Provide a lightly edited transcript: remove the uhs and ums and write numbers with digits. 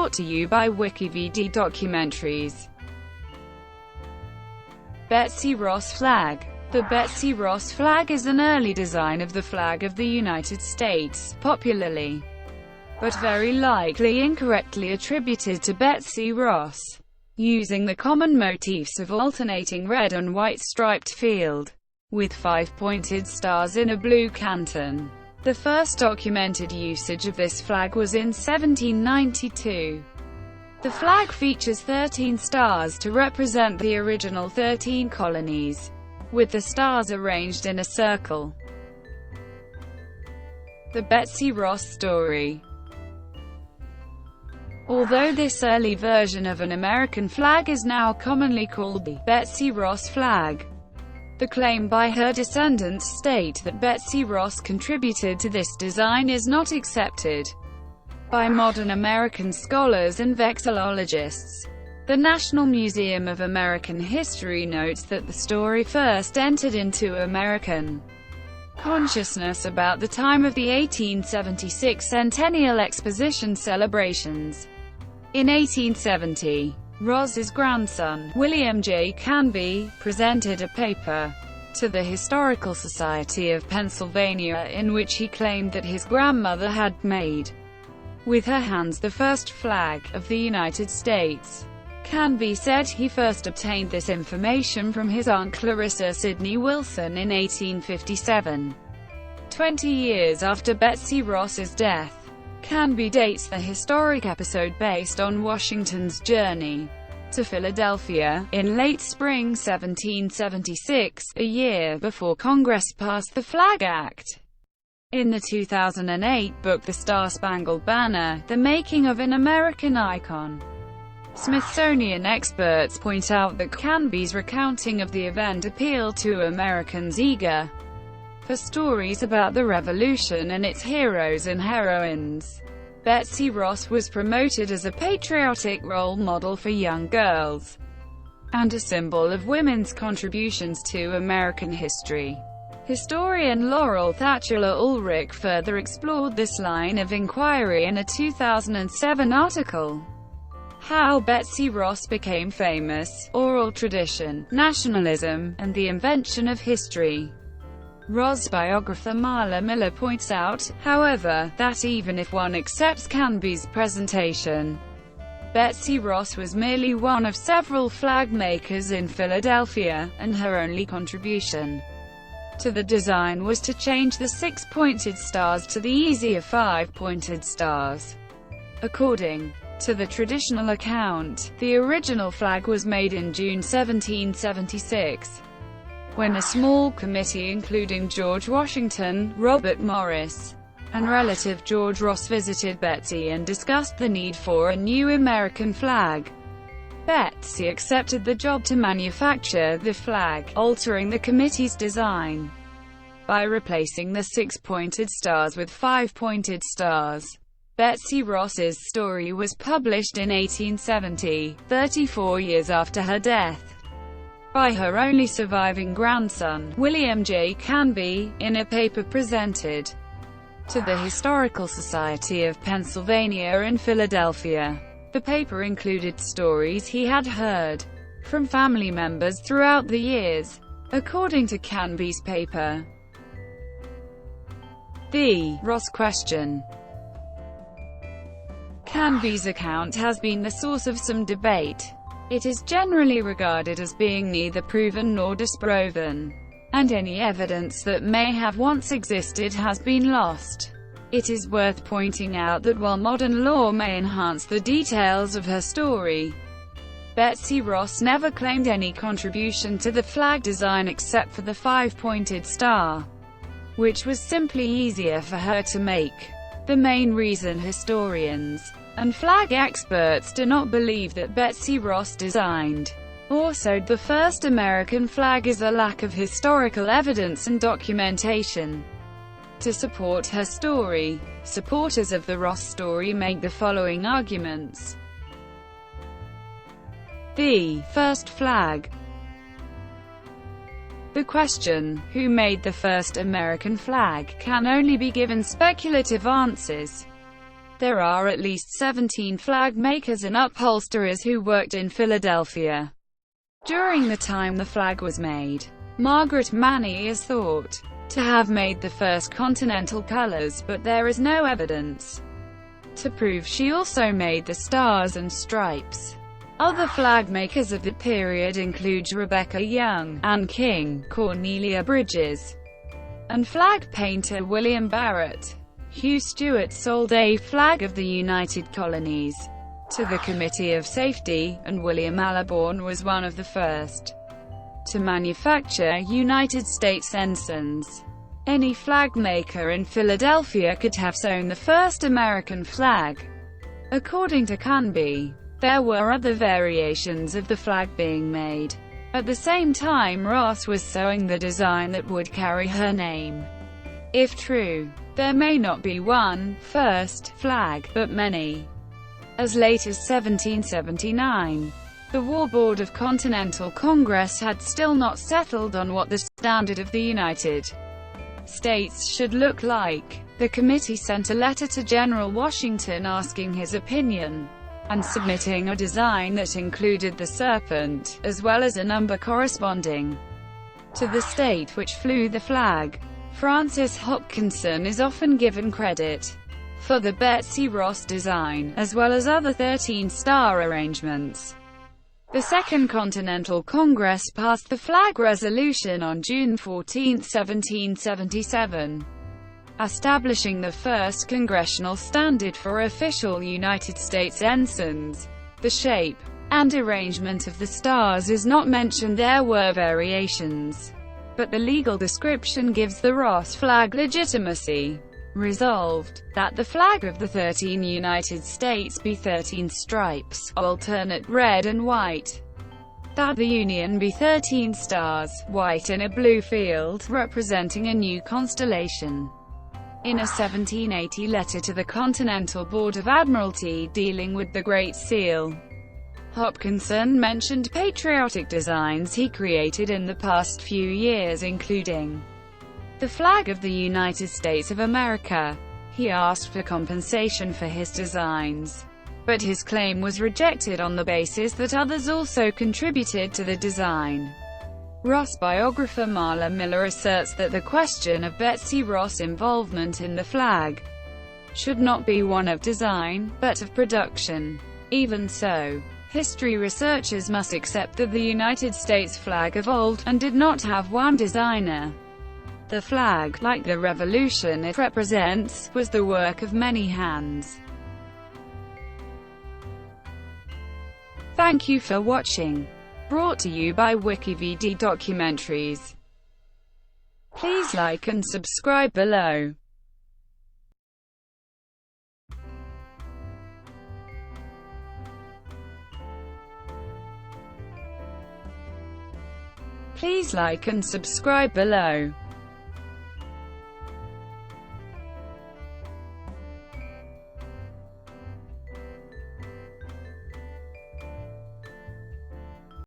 brought to you by WikiVidi Documentaries. Betsy Ross flag. The Betsy Ross flag is an early design of the flag of the United States, popularly, but very likely incorrectly attributed to Betsy Ross, using the common motifs of alternating red and white striped field, with 5 pointed stars in a blue canton. The first documented usage of this flag was in 1792. The flag features 13 stars to represent the original 13 colonies, with the stars arranged in a circle. The Betsy Ross story. Although this early version of an American flag is now commonly called the Betsy Ross flag, the claim by her descendants state that Betsy Ross contributed to this design is not accepted by modern American scholars and vexillologists. The National Museum of American History notes that the story first entered into American consciousness about the time of the 1876 Centennial Exposition celebrations. In 1870, Ross's grandson, William J. Canby, presented a paper to the Historical Society of Pennsylvania in which he claimed that his grandmother had made with her hands the first flag of the United States. Canby said he first obtained this information from his aunt Clarissa Sidney Wilson in 1857, 20 years after Betsy Ross's death. Canby dates the historic episode based on Washington's journey to Philadelphia in late spring 1776, a year before Congress passed the Flag Act. In the 2008 book The Star-Spangled Banner: The Making of an American Icon, Smithsonian experts point out that Canby's recounting of the event appealed to Americans eager for stories about the Revolution and its heroes and heroines. Betsy Ross was promoted as a patriotic role model for young girls and a symbol of women's contributions to American history. Historian Laurel Thatcher Ulrich further explored this line of inquiry in a 2007 article, How Betsy Ross Became Famous, Oral Tradition, Nationalism, and the Invention of History. Ross biographer Marla Miller points out, however, that even if one accepts Canby's presentation, Betsy Ross was merely one of several flag makers in Philadelphia, and her only contribution to the design was to change the 6-pointed stars to the easier 5-pointed stars. According to the traditional account, the original flag was made in June 1776, when a small committee including George Washington, Robert Morris, and relative George Ross visited Betsy and discussed the need for a new American flag. Betsy accepted the job to manufacture the flag, altering the committee's design by replacing the 6-pointed stars with 5-pointed stars. Betsy Ross's story was published in 1870, 34 years after her death, by her only surviving grandson, William J. Canby, in a paper presented to the Historical Society of Pennsylvania in Philadelphia. The paper included stories he had heard from family members throughout the years. According to Canby's paper, the Ross question. Canby's account has been the source of some debate. It is generally regarded as being neither proven nor disproven, and any evidence that may have once existed has been lost. It is worth pointing out that while modern law may enhance the details of her story, Betsy Ross never claimed any contribution to the flag design except for the 5-pointed star, which was simply easier for her to make. The main reason historians and flag experts do not believe that Betsy Ross designed or sewed the first American flag is a lack of historical evidence and documentation to support her story. Supporters of the Ross story make the following arguments. The first flag. The question, who made the first American flag, can only be given speculative answers. There are at least 17 flag makers and upholsterers who worked in Philadelphia during the time the flag was made. Margaret Manny is thought to have made the first continental colors, but there is no evidence to prove she also made the stars and stripes. Other flag makers of the period include Rebecca Young, Anne King, Cornelia Bridges, and flag painter William Barrett. Hugh Stewart sold a flag of the United Colonies to the Committee of Safety, and William Alaborn was one of the first to manufacture United States ensigns. Any flag maker in Philadelphia could have sewn the first American flag. According to Canby, there were other variations of the flag being made. At the same time, Ross was sewing the design that would carry her name. If true, there may not be one first flag, but many. As late as 1779, the War Board of Continental Congress had still not settled on what the standard of the United States should look like. The committee sent a letter to General Washington asking his opinion, and submitting a design that included the serpent, as well as a number corresponding to the state which flew the flag. Francis Hopkinson is often given credit for the Betsy Ross design, as well as other 13-star arrangements. The Second Continental Congress passed the flag resolution on June 14, 1777, establishing the first congressional standard for official United States ensigns. The shape and arrangement of the stars is not mentioned. There were variations, but the legal description gives the Ross flag legitimacy. Resolved, that the flag of the 13 United States be 13 stripes, alternate red and white. That the Union be 13 stars, white in a blue field, representing a new constellation. In a 1780 letter to the Continental Board of Admiralty dealing with the Great Seal, Hopkinson mentioned patriotic designs he created in the past few years, including the flag of the United States of America. He asked for compensation for his designs, but his claim was rejected on the basis that others also contributed to the design. Ross biographer Marla Miller asserts that the question of Betsy Ross' involvement in the flag should not be one of design, but of production. Even so, history researchers must accept that the United States flag evolved, and did not have one designer. The flag, like the revolution it represents, was the work of many hands. Thank you for watching. Brought to you by WikiVidi Documentaries. Please like and subscribe below. Please like and subscribe below.